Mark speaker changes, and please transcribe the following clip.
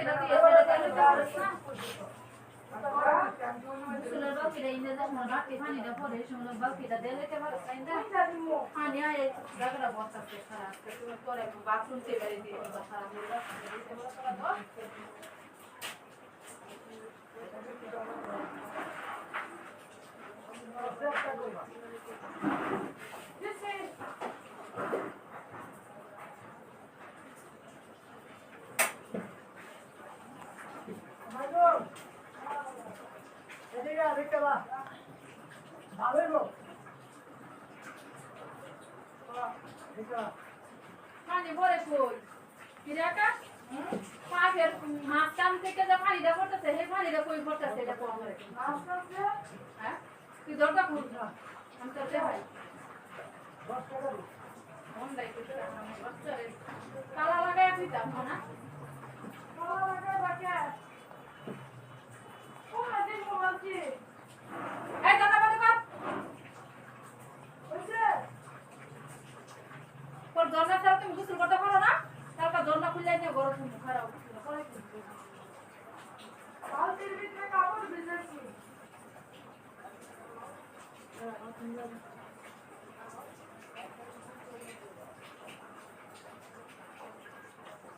Speaker 1: বাকিটা দিয়ে ছেড়ে দিলে না সুলের বাকিটা ইন্দে যখন রাতে পানিটা পরে সময় বাকিটা দিলে কে ভালো তাই না পানি আয় জায়গাটা বসাতে খারাপ তুমি পরে বাথরুম থেকে বেরিয়ে দিয়ে খারাপ হয়ে যাচ্ছে দিতে বলো পানি ভরে কই কিরাটা পাশের মাঝখান থেকে যে পানিটা পড়তেছে সেই পানিটা কই পড়তেছে এটা কম করে হ্যাঁ তুই দরজা খুল আমি তো ভাই তালা লাগাই দিতাম না তালা লাগাই বাকি ও আদিন বলছি এই দাদা বলে কর ওইছে তোর দরজা ছাড়া তুমি গোসল করতে পারো না কালকে দরজা খুলে নিয়ে গরম তুমি খারাপ করে বালতির ভিতরে কাপড় ভিজেছি